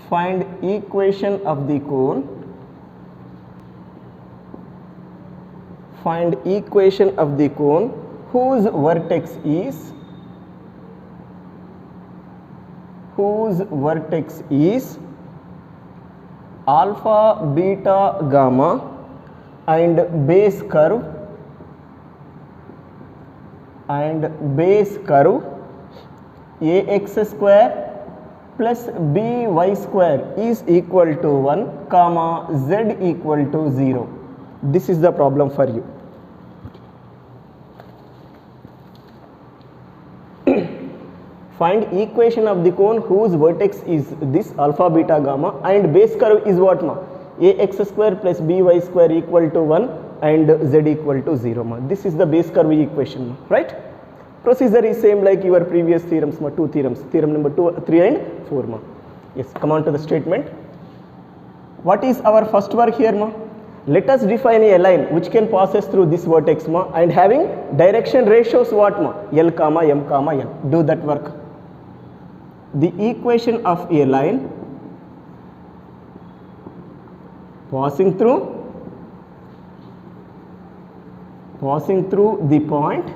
Find equation of the cone. Find equation of the cone whose vertex is alpha, beta, gamma and base curve ax square plus by square is equal to 1 comma z equal to 0. This is the problem for you. Find equation of the cone whose vertex is this alpha, beta, gamma and base curve is what ma? Ax square plus by square equal to 1 and z equal to 0 ma. This is the base curve equation ma, right? Procedure is same like your previous theorems ma, two theorems, theorem number 2, 3 and 4 ma. Yes, come on to the statement. What is our first work here ma? Let us define a line which can passes through this vertex ma and having direction ratios what ma? L comma m comma n. Do that work. The equation of a line passing through the point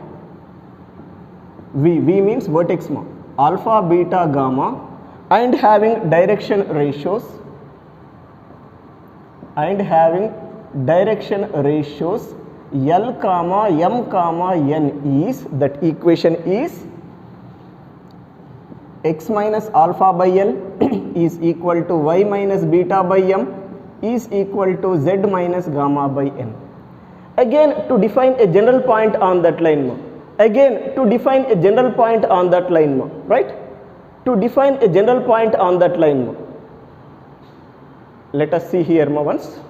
V means vertex ma, alpha, beta, gamma and having direction ratios L comma m comma n is, that equation is x minus alpha by L is equal to y minus beta by m is equal to z minus gamma by n. Again to define a general point on that line ma. Right? To define a general point on that line ma. Let us see here ma once.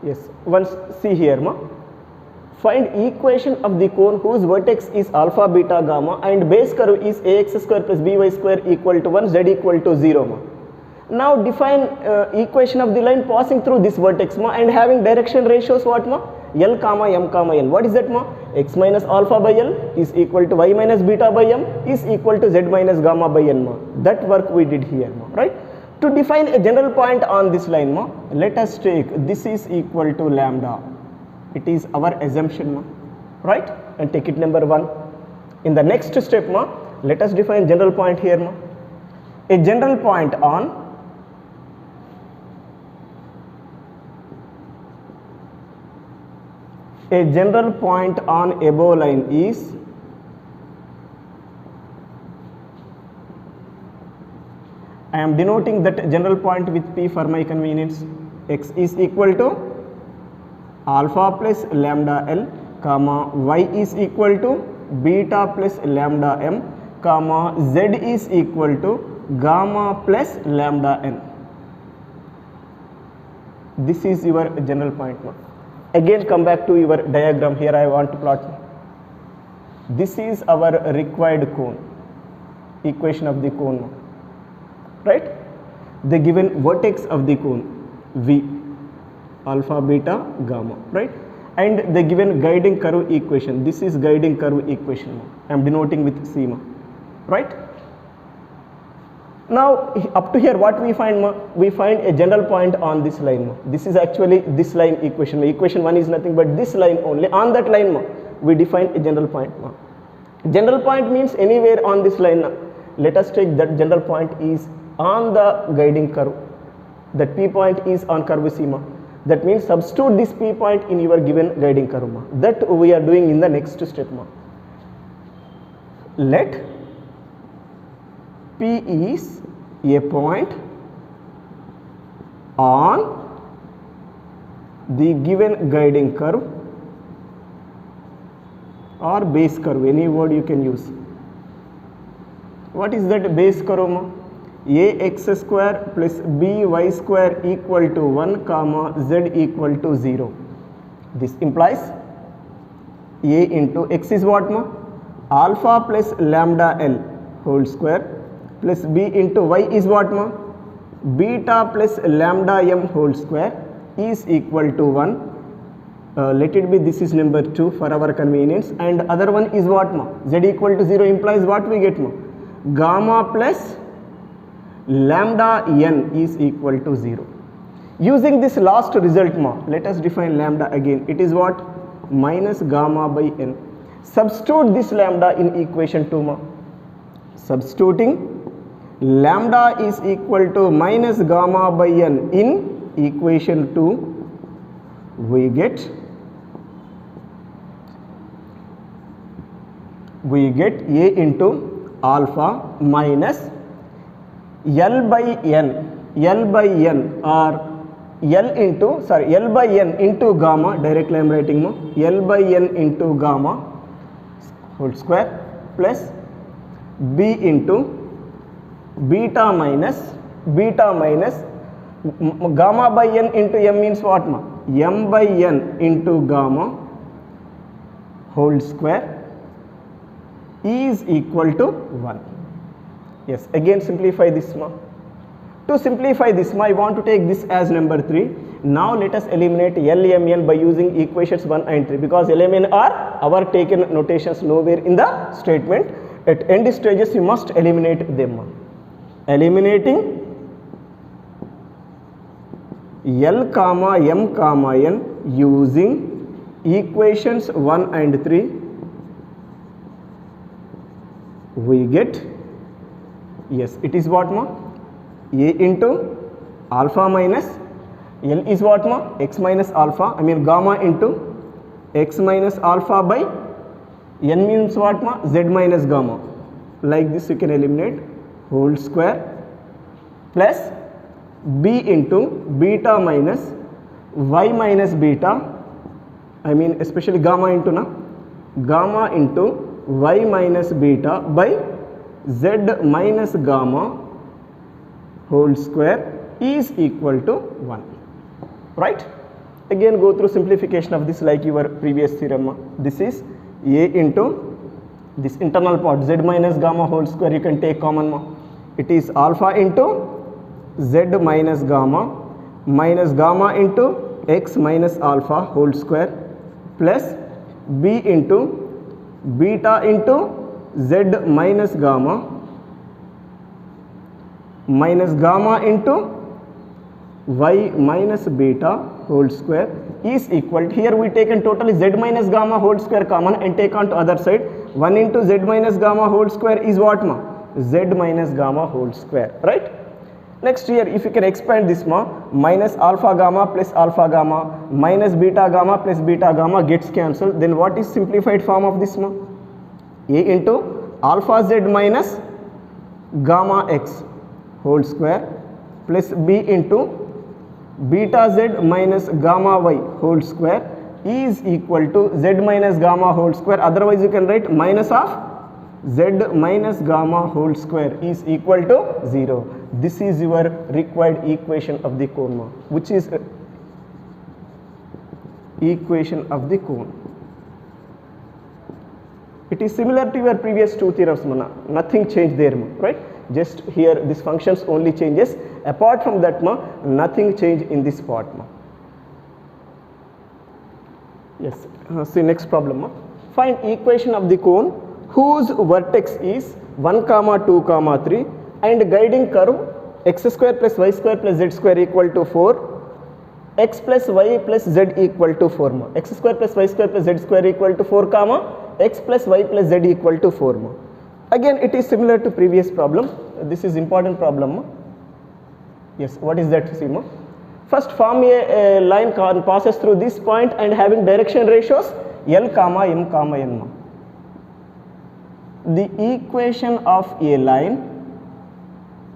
Yes, once see here ma. Find equation of the cone whose vertex is alpha, beta, gamma and base curve is ax square plus by square equal to 1, z equal to 0 ma. Now define equation of the line passing through this vertex ma and having direction ratios what ma? L comma m comma n. What is that ma? X minus alpha by L is equal to y minus beta by m is equal to z minus gamma by n ma. That work we did here ma, right? To define a general point on this line ma, let us take this is equal to lambda. It is our assumption ma, right? And take it number 1. In the next step ma, let us define general point here ma. A general point on above line is I am denoting that general point with P for my convenience. X is equal to alpha plus lambda L, comma y is equal to beta plus lambda m, comma z is equal to gamma plus lambda n. This is your general point. Again come back to your diagram. Here I want to plot. This is our required cone, equation of the cone, right? The given vertex of the cone V, alpha, beta, gamma, right? And the given guiding curve equation. This is guiding curve equation. I am denoting with sigma, right? Now up to here what we find ma? We find a general point on this line ma. This is actually this line equation. Equation 1 is nothing but this line only. On that line ma, we define a general point ma. General point means anywhere on this line. Let us take that general point is on the guiding curve. That P point is on curve sigma. That means substitute this P point in your given guiding curve ma. That we are doing in the next step ma. Let P is a point on the given guiding curve or base curve, any word you can use. What is that base curve ma? Ax square plus by square equal to 1 comma z equal to 0. This implies a into x is what ma? Alpha plus lambda L whole square plus b into y is what ma? Beta plus lambda m whole square is equal to 1. Let it be this is number 2 for our convenience, and other one is what ma? Z equal to 0 implies what we get ma? Gamma plus lambda n is equal to 0. Using this last result ma, let us define lambda again. It is what? Minus gamma by n. Substitute this lambda in equation 2 ma. Substituting lambda is equal to minus gamma by n in equation 2, we get A into alpha minus L by n or L by n into gamma, directly I am writing ma, L by n into gamma whole square plus B into beta minus gamma by n into m means what ma? M by n into gamma whole square is equal to 1. Yes, again simplify this ma. To simplify this ma, I want to take this as number 3. Now let us eliminate LMN by using equations 1 and 3, because LMN are our taken notations nowhere in the statement. At end stages you must eliminate them ma. Eliminating L comma M comma N using equations 1 and 3, we get, yes, it is what ma? A into alpha minus L is what ma? X minus alpha, I mean gamma into X minus alpha by N means what ma? Z minus gamma. Like this you can eliminate whole square plus B into beta minus Y minus beta, I mean especially gamma into Y minus beta by Z minus gamma whole square is equal to 1. Right? Again go through simplification of this like your previous theorem. This is A into this internal part Z minus gamma whole square, you can take common ma. It is alpha into Z minus gamma into X minus alpha whole square plus B into beta into Z minus gamma into Y minus beta whole square is equal to, here we taken totally Z minus gamma whole square common and take on to other side. 1 into Z minus gamma whole square is what ma? Z minus gamma whole square, right? Next here if you can expand this ma, minus alpha gamma plus alpha gamma minus beta gamma plus beta gamma gets cancelled. Then what is simplified form of this ma? A into alpha Z minus gamma X whole square plus B into beta Z minus gamma Y whole square is equal to Z minus gamma whole square. Otherwise you can write minus of Z minus gamma whole square is equal to 0. This is your required equation of the cone ma, which is equation of the cone. It is similar to your previous two theorems ma, nothing changed there ma, right? Just here this functions only changes. Apart from that ma, nothing changed in this part ma. Yes, see next problem ma. Find equation of the cone whose vertex is 1 comma 2 comma 3 and guiding curve x square plus y square plus z square equal to 4, x plus y plus z equal to 4 ma. X square plus y square plus z square equal to 4 comma x plus y plus z equal to 4 ma. Again it is similar to previous problem. This is important problem ma. Yes, what is that, see ma? First form a line passes through this point and having direction ratios L comma M comma N ma. The equation of a line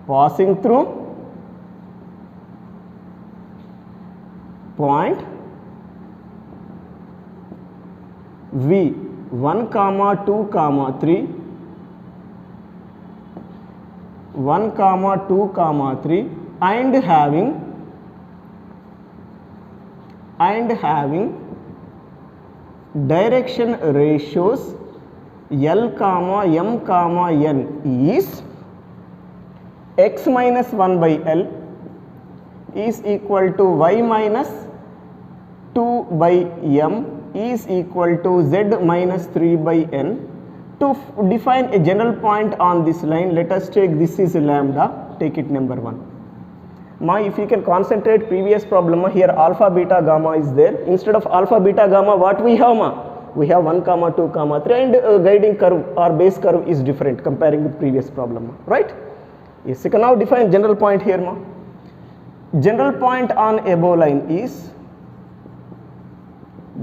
passing through point V 1 comma 2 comma 3, 1 comma 2 comma 3 and having direction ratios L comma M comma N is x minus 1 by L is equal to y minus 2 by M is equal to z minus 3 by N To define a general point on this line, let us take this is lambda, take it number 1. If you can concentrate previous problem, here alpha, beta, gamma is there. Instead of alpha, beta, gamma, what we have we have 1, 2, 3, and guiding curve or base curve is different comparing with previous problem, right? Yes, you can now define general point here. General point on above line is,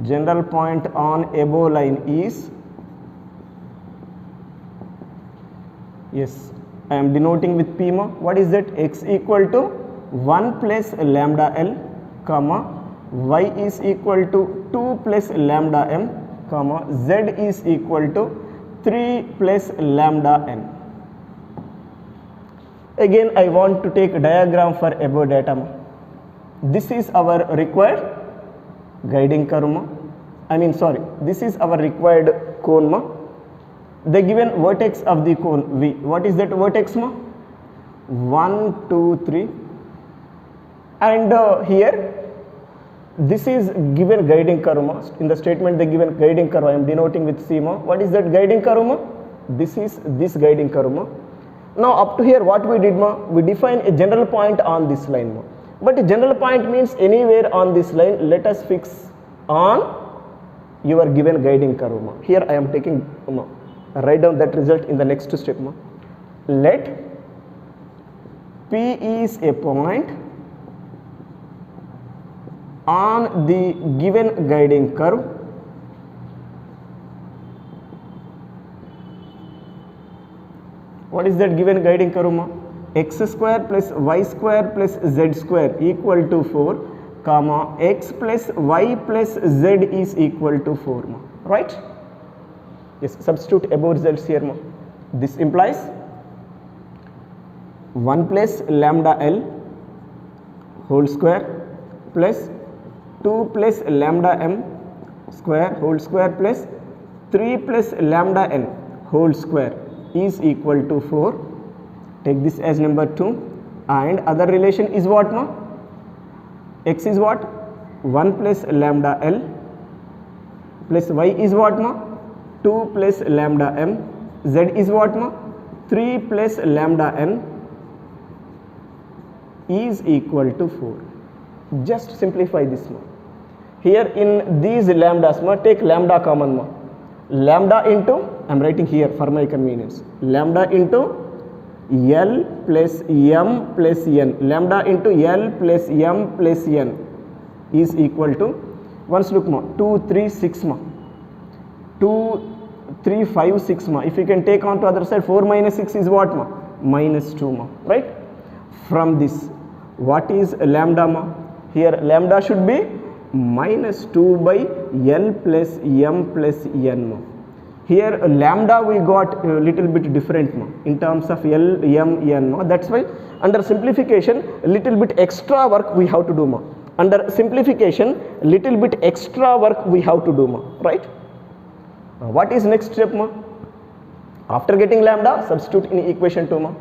general point on above line is, yes, I am denoting with P. What is that? X equal to 1 plus lambda L, comma, y is equal to 2 plus lambda M, comma, z is equal to 3 plus lambda n. Again, I want to take a diagram for above data. This is our required guiding curve. This is our required cone. The given vertex of the cone V. What is that vertex? 1, 2, 3. And here, this is given guiding curve. In the statement, the given guiding curve I am denoting with C. What is that guiding curve? This is this guiding curve. Now up to here, what we did? We define a general point on this line. But a general point means anywhere on this line. Let us fix on your given guiding curve. Here I am taking, write down that result in the next step. Let P is a point on the given guiding curve What is that given guiding curve? X square plus y square plus z square equal to 4, comma, x plus y plus z is equal to 4, right? Yes, substitute above results here. This implies 1 plus lambda L whole square plus 2 plus lambda M square whole square plus 3 plus lambda N whole square is equal to 4. Take this as number 2, and other relation is what? X is what? 1 plus lambda L plus y is what? 2 plus lambda M. Z is what? 3 plus lambda N is equal to 4. Just simplify this. Here in these lambdas, take lambda common. Lambda into, I am writing here for my convenience, lambda into L plus M plus N. Lambda into L plus M plus N is equal to, once look 2, 3, 6 2, 3, 5, 6 If you can take on to other side, 4 minus 6 is what? Minus 2 right? From this, what is lambda? Here lambda should be minus 2 by L plus M plus N. Here lambda we got a little bit different in terms of L, M, N. That's why under simplification a little bit extra work we have to do. Under simplification little bit extra work we have to do, right? What is next step? After getting lambda, substitute in equation 2.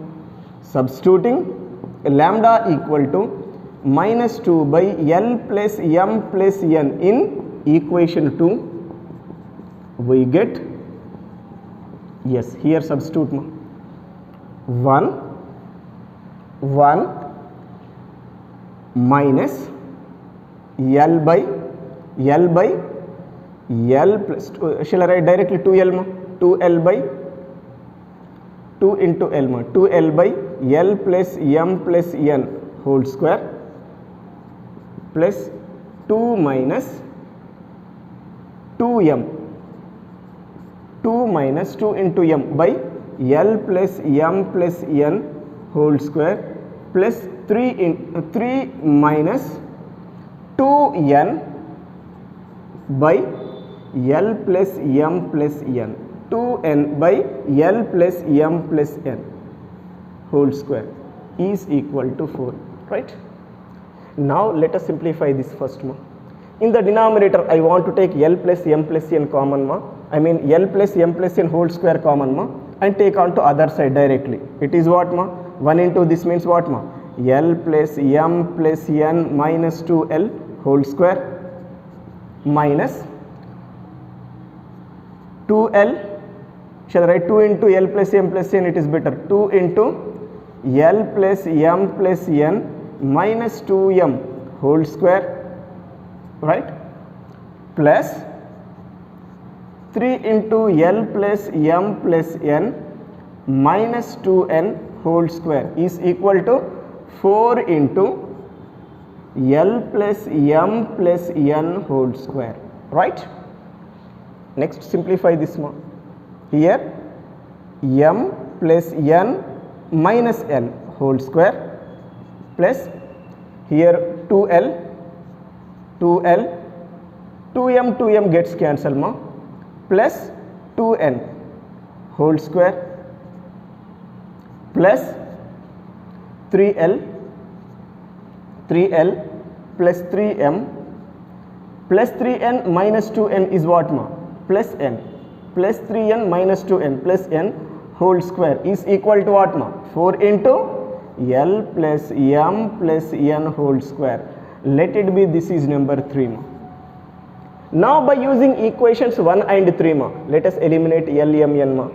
Substituting lambda equal to minus 2 by L plus M plus N in equation 2, we get, yes, here substitute 1 minus L by L plus, shall I write directly 2L, 2L by 2 into L, 2L by L plus M plus N whole square plus 2 minus 2M, 2 minus 2 into M by L plus M plus N whole square plus 3 minus 2N by L plus M plus N, 2N by L plus M plus N whole square is equal to 4, right? Now let us simplify this first. In the denominator I want to take L plus M plus N common, L plus M plus N whole square common, and take on to other side directly. It is what? 1 into this means what? L plus M plus N minus 2L whole square minus 2L Shall I write 2 into L plus M plus N? It is better. 2 into L plus M plus N minus 2M whole square, right? Plus 3 into L plus M plus N minus 2N whole square is equal to 4 into L plus M plus N whole square, right? Next, simplify this one. Here M plus N minus L whole square plus here 2L 2M gets cancelled ma, plus 2N whole square plus 3L plus 3M plus 3N minus 2N is what ma? Plus N plus 3N minus 2N plus N whole square is equal to what ma? 4 into L plus M plus N whole square. Let it be, this is number 3 ma. Now by using equations 1 and 3 ma, let us eliminate L, M, N ma.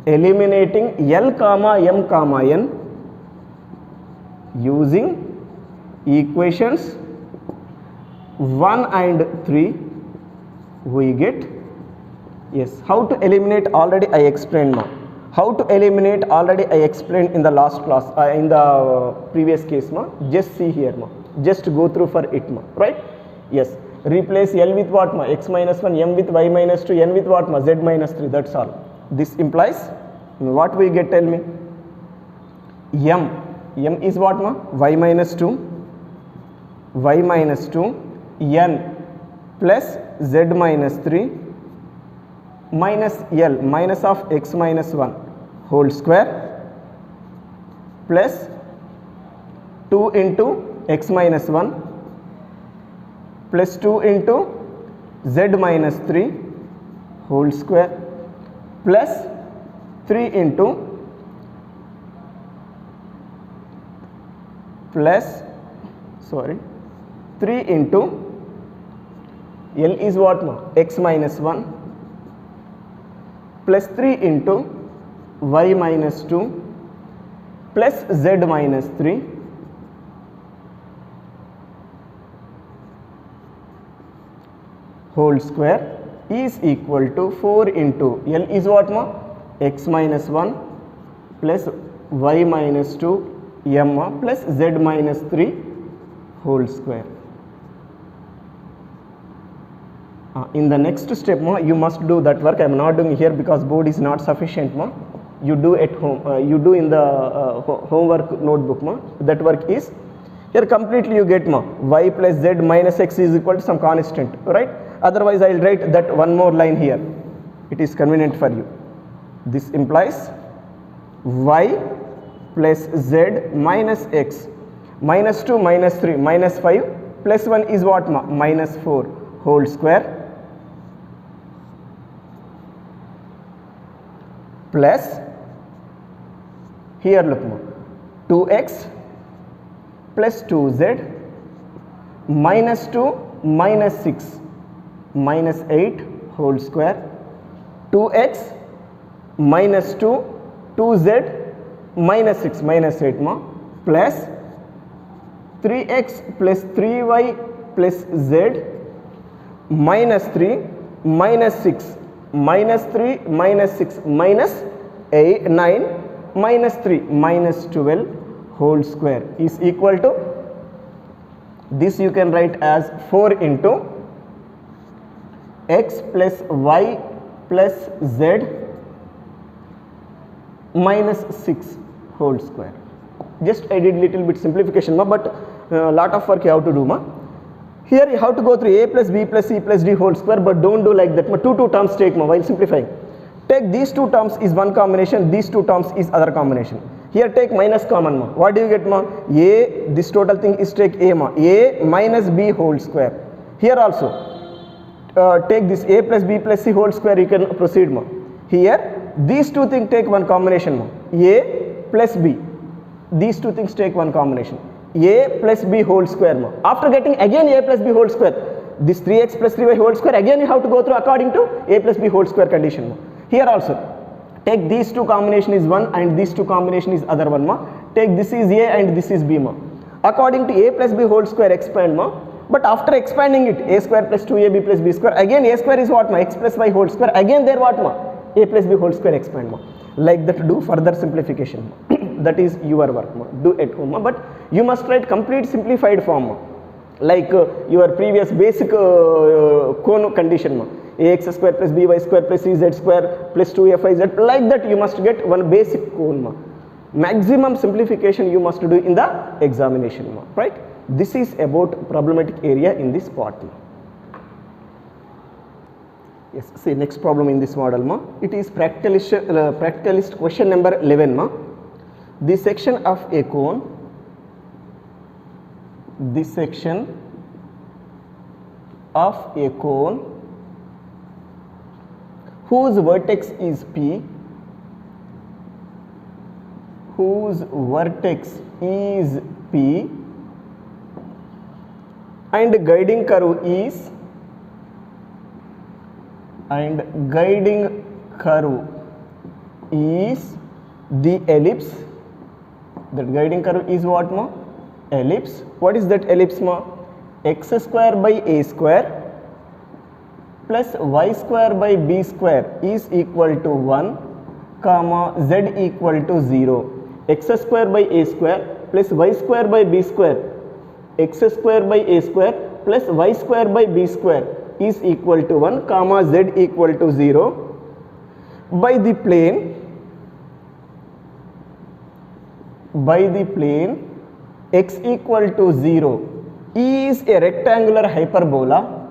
Eliminating L comma M comma N using equations 1 and 3 we get, yes, how to eliminate already I explained ma. How to eliminate already I explained in the last class, in the previous case ma. Just see here ma, just go through for it ma, right? Yes, replace L with what ma? X minus 1, M with Y minus 2, N with what ma? Z minus 3, that's all. This implies what we get, tell me? M is what ma? Y minus 2, N plus Z minus 3 minus L minus of X minus 1 whole square plus 2 into X minus 1 plus 2 into Z minus 3 whole square plus 3 into plus 3 into L is what ma? X minus 1 plus 3 into Y minus 2 plus Z minus 3 whole square is equal to 4 into L is what ma? X minus 1 plus Y minus 2 M ma plus Z minus 3 whole square. In the next step ma, you must do that work. I am not doing here because board is not sufficient ma. You do at home, you do in the homework notebook ma. That work is here completely you get ma, Y plus Z minus X is equal to some constant, right? Otherwise I will write that one more line here, it is convenient for you. This implies Y plus Z minus X minus 2 minus 3 minus 5 plus 1 is what ma? Minus 4 whole square plus here look ma, 2x plus 2z minus 2 minus 6 minus 8 whole square 2x minus 2 2z minus 6 minus 8 ma plus 3x plus 3y plus z minus 3 minus 6 minus 3 minus 6 minus 8 9 minus 3 minus 12 whole square is equal to, this you can write as 4 into x plus y plus z minus 6 whole square. Just I did little bit simplification ma, but lot of work you have to do ma. Here you have to go through a plus b plus c plus d whole square, but don't do like that ma. Two terms take ma while simplifying. Take these two terms is one combination, these two terms is other combination. Here take minus common ma. What do you get ma? A, this total thing is take a ma. A minus b whole square. Here also take this a plus b plus c whole square, you can proceed ma. Here these two things take one combination ma. A plus b. These two things take one combination. A plus b whole square ma. After getting again a plus b whole square, this 3x plus 3y whole square, again you have to go through according to a plus b whole square condition ma. Here also take these two combination is one and these two combination is other one ma. Take this is a and this is b ma. According to a plus b whole square expand ma. But after expanding it, a square plus 2ab plus b square, again a square is what ma, x plus y whole square, again there what ma, a plus b whole square expand ma. Like that, do further simplification ma. That is your work ma. Do at home ma. But you must write complete simplified form ma. Like your previous basic cone condition ma. Ax square plus by square plus cz square plus 2fiz, like that you must get one basic cone ma. Maximum simplification you must do in the examination ma, right? This is about problematic area in this part ma. Yes, see next problem in this model ma. It is practicalist question number 11 ma. This section of a cone, this section of a cone whose vertex is P, whose vertex is P and guiding curve is the ellipse. That guiding curve is what ma? Ellipse. What is that ellipse ma? X square by a square plus y square by b square is equal to 1 comma z equal to 0. X square by a square plus y square by b square, x square by a square plus y square by b square is equal to 1 comma z equal to 0 by the plane x equal to 0 is a rectangular hyperbola,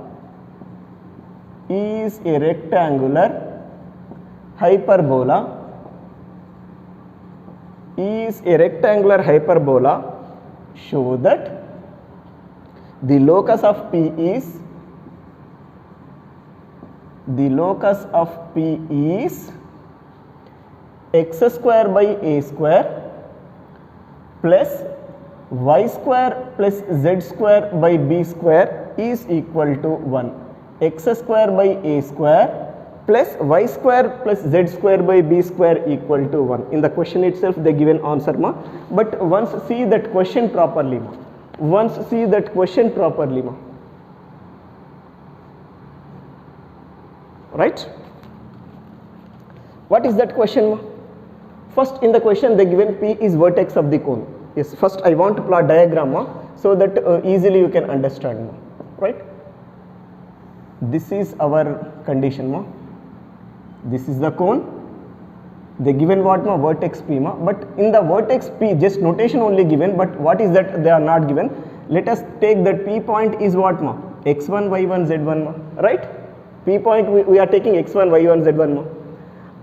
show that the locus of P is x square by a square plus y square plus z square by b square is equal to 1. X square by a square plus y square plus z square by b square equal to 1. In the question itself they given answer ma. But once see that question properly ma. Right? What is that question ma? First in the question they given P is vertex of the cone. Yes, first I want to plot diagram ma, so that easily you can understand ma. Right? This is our condition ma. This is the cone. They given what ma? Vertex P ma. But in the vertex P just notation only given, but what is that they are not given. Let us take that P point is what ma? x1 y1 z1 ma. Right? P point we are taking x1 y1 z1 ma.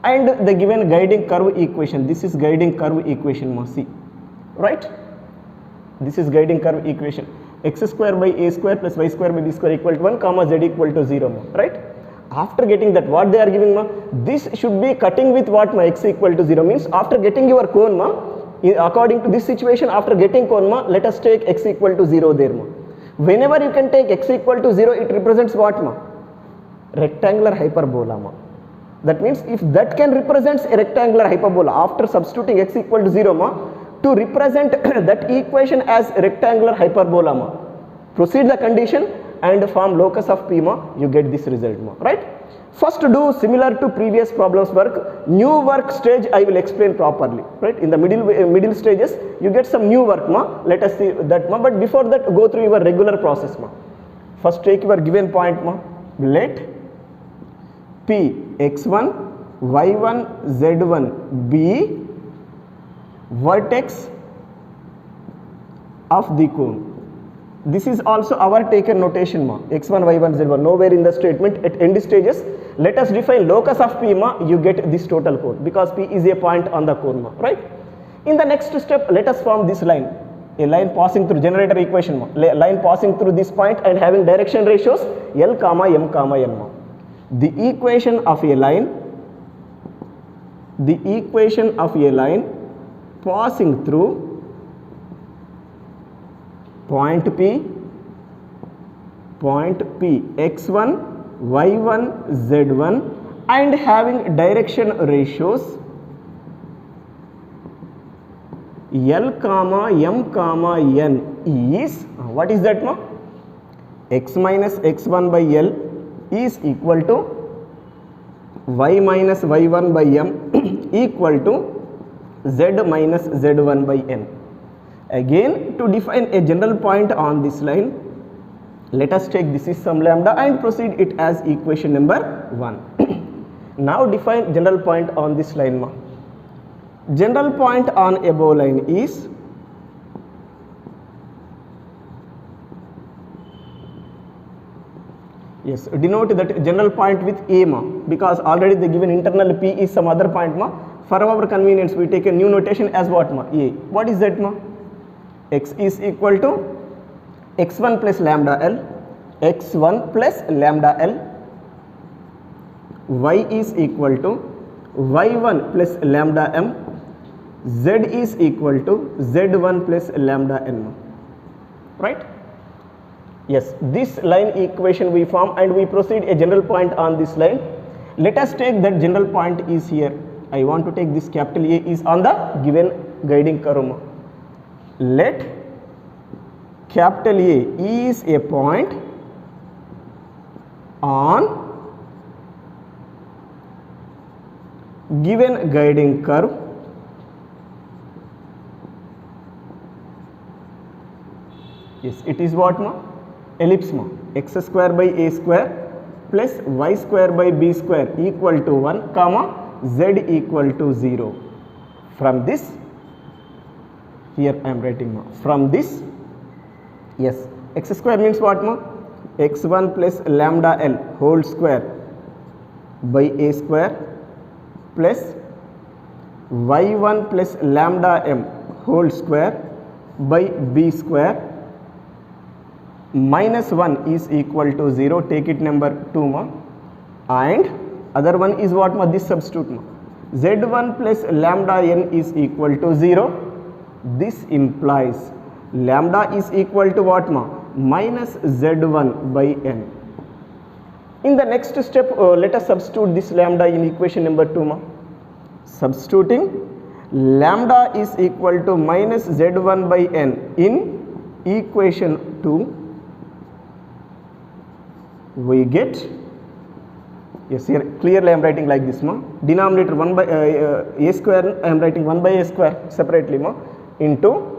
And the given guiding curve equation, this is guiding curve equation ma, see, right? This is guiding curve equation, x square by a square plus y square by b square equal to 1 comma z equal to 0 ma, right? After getting that, what they are giving ma, this should be cutting with what ma, x equal to 0 means after getting your cone ma, according to this situation after getting cone ma, let us take x equal to 0 there ma. Whenever you can take x equal to 0, it represents what ma? Rectangular hyperbola ma. That means if that can represents a rectangular hyperbola, after substituting x equal to 0 ma, to represent that equation as rectangular hyperbola ma, proceed the condition and form locus of P ma, you get this result ma, right? First do similar to previous problems work, new work stage I will explain properly, right? In the middle stages you get some new work ma, let us see that ma, but before that go through your regular process ma. First take your given point ma, let P x1 y1 z1 be vertex of the cone. This is also our taken notation ma, x1 y1 z1, nowhere in the statement at end stages let us define locus of P ma, you get this total cone because P is a point on the cone ma, right? In the next step let us form this line, a line passing through generator equation ma, line passing through this point and having direction ratios L comma M comma N ma. The equation of a line passing through point P point P x1, y1, z1 and having direction ratios L comma M comma N is, what is that, ma? X minus x1 by L is equal to y minus y1 by M equal to z minus z1 by N. Again, to define a general point on this line, let us take this is some lambda and proceed it as equation number 1. Now define general point on this line, ma. General point on above line is yes, denote that general point with A, ma, because already the given internal P is some other point, ma. For our convenience, we take a new notation as what, ma? A. What is that, ma? X is equal to x1 plus lambda L, x1 plus lambda L, y is equal to y1 plus lambda M, z is equal to z1 plus lambda N, right? Yes, this line equation we form and we proceed a general point on this line. Let us take that general point is here. I want to take this capital A is on the given guiding curve. Let capital A is a point on given guiding curve yes, it is what, ma? Ellipse, ma. X square by A square plus y square by B square equal to 1 comma z equal to 0. From this, here I am writing, ma. From this, yes, x square means what, ma? x1 plus lambda L whole square by A square plus y1 plus lambda M whole square by B square minus 1 is equal to 0, take it number 2, ma. And other one is what, ma? This substitute, ma. z1 plus lambda N is equal to 0. This implies lambda is equal to what, ma? Minus z1 by N. In the next step, let us substitute this lambda in equation number 2, ma. Substituting lambda is equal to minus z1 by N in equation 2, we get, yes, here clearly I am writing like this, ma. Denominator 1 by A square, I am writing 1 by A square separately, ma, into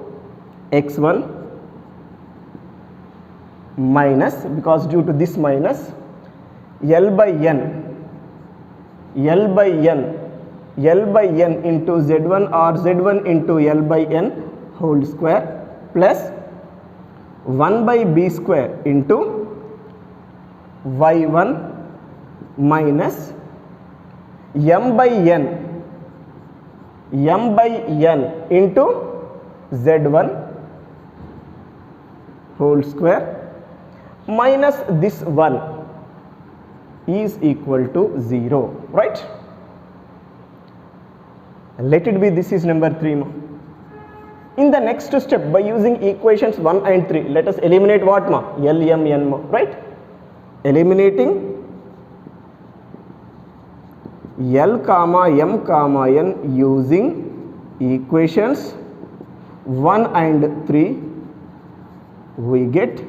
x1 minus, because due to this minus, L by N into z1 or z1 into L by N whole square plus 1 by B square into y1 minus M by N into z1 whole square minus this 1 is equal to 0, right? Let it be, this is number 3, ma. In the next step, by using equations 1 and 3, let us eliminate what, ma? L, M, N, ma, right? Eliminating L comma M comma N using equations 1 and 3, we get,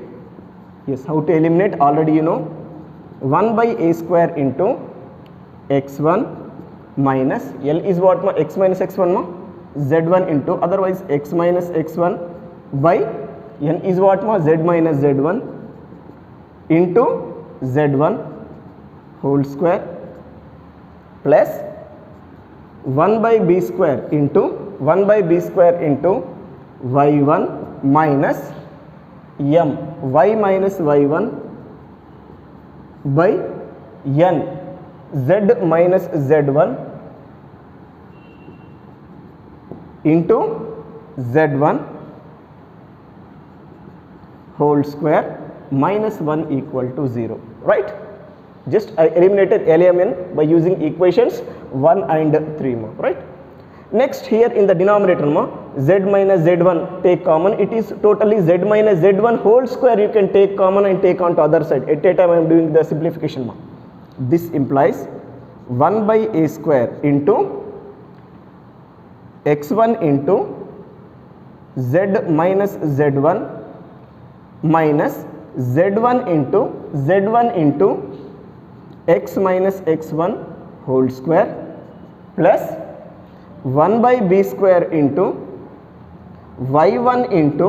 yes, how to eliminate, already you know, 1 by A square into x1 minus L is what, ma? X minus x1, ma? Z1 into, otherwise x minus x1 by N is what, ma? Z minus Z1 into Z1 whole square plus 1 by B square into y1 minus M y minus y1 by N Z minus Z1 into Z1 whole square minus 1 equal to 0, right? Just I eliminated LMN by using equations 1 and 3, right? Next, here in the denominator, z minus z1 take common, it is totally z minus z1 whole square you can take common and take on to other side. At a time I am doing the simplification ma. This implies 1 by a square into x1 into z minus z1 minus z1 into x minus x1 whole square plus 1 by b square into y1 into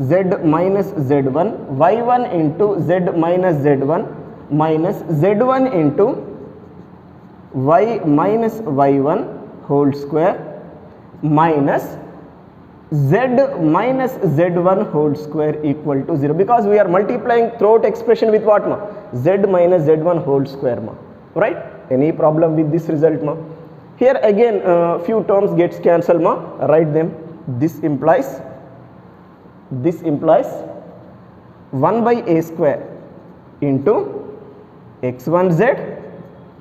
z minus z1 y1 into z minus z1 minus z1 into y minus y1 whole square minus z minus z1 whole square equal to 0, because we are multiplying throughout expression with what ma? Z minus z1 whole square ma, right? Any problem with this result ma? Here again few terms gets cancelled ma, write them. This implies 1 by a square into x1z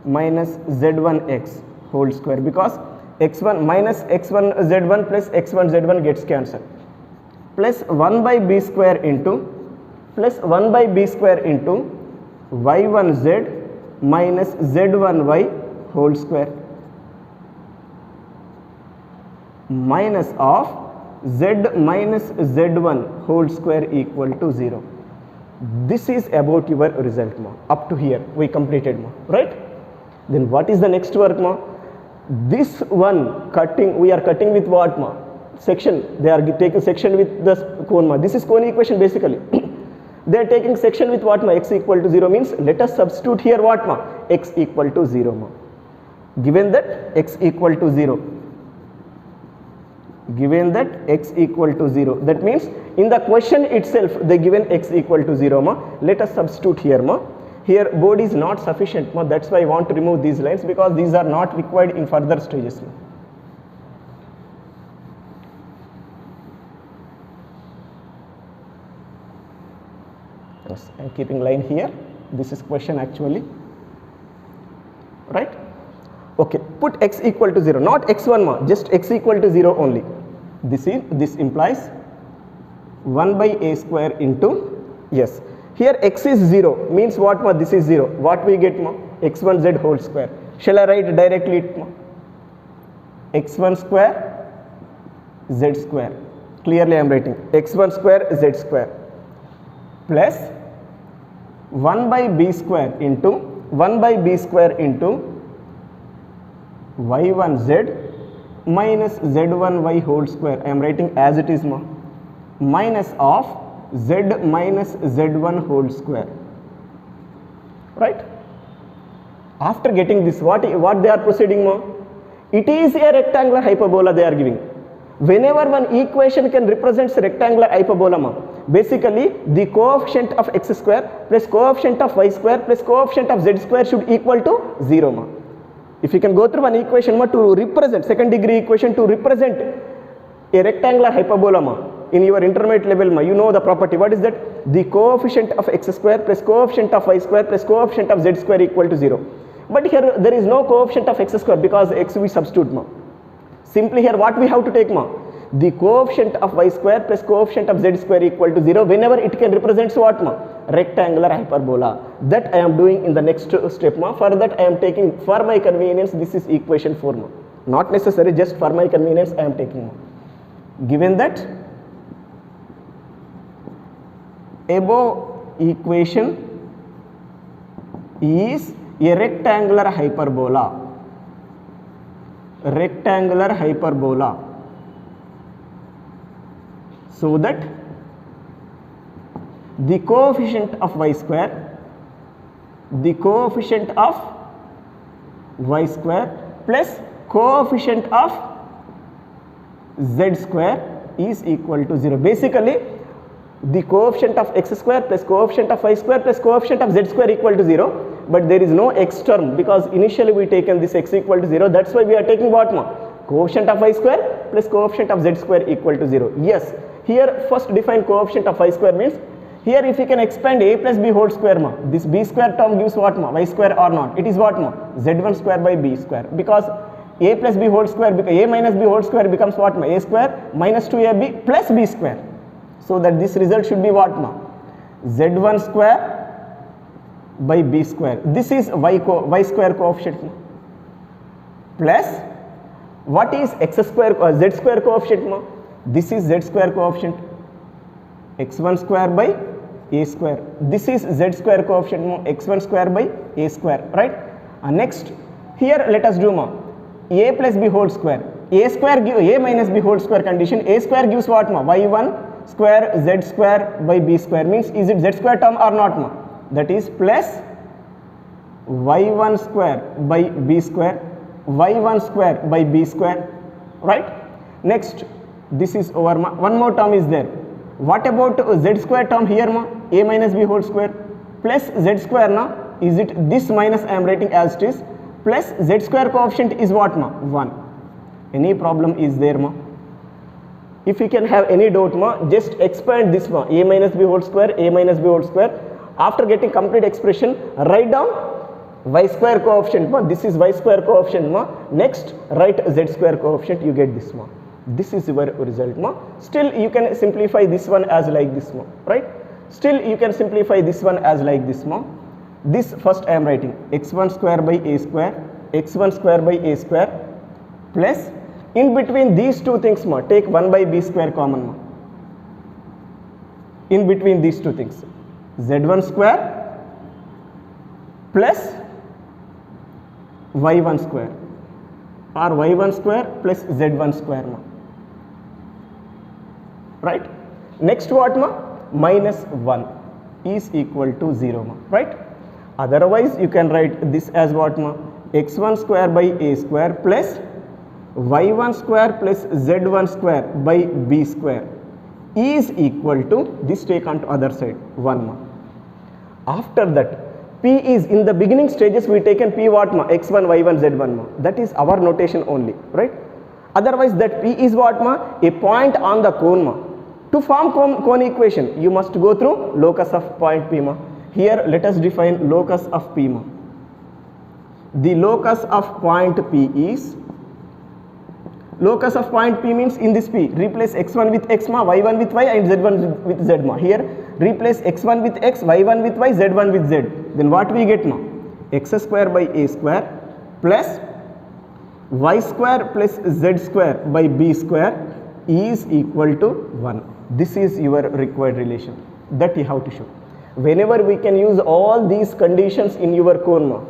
minus z1x whole square, because x1 minus x1 z1 plus x1 z1 gets cancelled, plus 1 by b square into y1z minus z1y whole square minus of z minus z1 whole square equal to 0. This is about your result ma. Up to here we completed ma, right? Then what is the next work ma? This one cutting, we are cutting with what ma? Section. They are taking section with the cone ma. This is cone equation basically. They are taking section with what ma? X equal to 0 means let us substitute here what ma? X equal to 0 ma. Given that x equal to 0. Given that x equal to 0. That means in the question itself they given x equal to 0 ma. Let us substitute here ma. Here board is not sufficient ma. That's why I want to remove these lines, because these are not required in further stages ma. Yes, I am keeping line here. This is question actually, right? Okay, put x equal to 0, not x1 ma, just x equal to 0 only. This implies 1 by a square into, yes, here x is 0 means what ma? This is 0. What we get ma? x1z whole square. Shall I write directly it ma? x1 square z square. Clearly I am writing x1 square z square plus 1 by b square into y1z minus z1y whole square. I am writing as it is ma, minus of z minus z1 whole square, right? After getting this, what they are proceeding ma? It is a rectangular hyperbola they are giving. Whenever one equation can represent rectangular hyperbola ma, basically the coefficient of x square plus coefficient of y square plus coefficient of z square should equal to 0 ma. If you can go through one equation ma, to represent second degree equation to represent a rectangular hyperbola ma, in your intermediate level ma, you know the property. What is that? The coefficient of x square plus coefficient of y square plus coefficient of z square equal to 0. But here there is no coefficient of x square because x we substitute ma. Simply here what we have to take ma? The coefficient of y square plus coefficient of z square equal to 0 whenever it can represent what ma? Rectangular hyperbola. That I am doing in the next step ma. For that I am taking, for my convenience, this is equation 4 ma. Not necessary, just for my convenience I am taking ma. Given that above equation is a rectangular hyperbola. So that the coefficient of y square plus coefficient of z square is equal to 0. Basically the coefficient of x square plus coefficient of y square plus coefficient of z square equal to 0, but there is no x term because initially we taken this x equal to 0. That's why we are taking what ma? Coefficient of y square plus coefficient of z square equal to 0. Yes, here first define coefficient of y square means, here if you can expand a plus b whole square ma, this b square term gives what ma? Y square or not? It is what ma? Z1 square by b square, because a plus b whole square, a minus b whole square becomes what ma? A square minus 2ab plus b square. So that this result should be what ma? Z1 square by b square. This is y square coefficient ma? Plus what is x square z square coefficient ma? This is z square coefficient, x1 square by a square. This is z square coefficient ma? X1 square by a square, right? Next here let us do ma? A plus b whole square. A square give a minus b whole square condition. A square gives what ma? Y1 square z square by b square, means is it z square term or not ma? That is plus y1 square by b square, y1 square by b square, right? Next this is over ma? One more term is there. What about z square term here ma? A minus b whole square plus z square na? Is it this minus I am writing as it is, plus z square coefficient is what ma? 1. Any problem is there ma? If you can have any doubt ma, just expand this ma? A minus b whole square, a minus b whole square. After getting complete expression, write down y square coefficient ma? This is y square coefficient ma? Next write z square coefficient, you get this ma? This is your result ma? Still you can simplify this one as like this ma? Right? Still you can simplify this one as like this ma? This first I am writing x1 square by a square, x1 square by a square, plus in between these two things ma? Take 1 by b square common ma? In between these two things, z1 square plus y1 square or y1 square plus z1 square ma? Right? Next what ma? Minus 1 is equal to 0 ma? Right? Otherwise you can write this as what ma? X1 square by a square plus y1 square plus z1 square by b square is equal to, this take on to other side, 1 ma? After that p is in the beginning stages we taken p what ma? X1 y1 z1 ma? That is our notation only, right? Otherwise that p is what ma? A point on the cone ma? To form cone equation you must go through locus of point p ma? Here let us define locus of p ma? The locus of point p is, locus of point p means in this p replace x1 with x ma, y1 with y and z1 with z ma. Here replace x1 with x, y1 with y, z1 with z. Then what we get ma? X square by a square plus y square plus z square by b square is equal to 1. This is your required relation that you have to show. Whenever we can use all these conditions in your cone ma?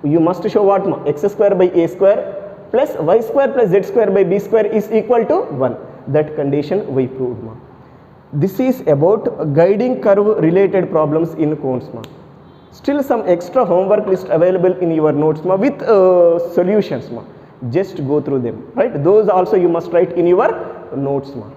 You must show what ma? X square by a square plus y square plus z square by b square is equal to 1. That condition we proved ma? This is about guiding curve related problems in cones ma? Still some extra homework list available in your notes ma? With solutions ma? Just go through them, right? Those also you must write in your notes ma?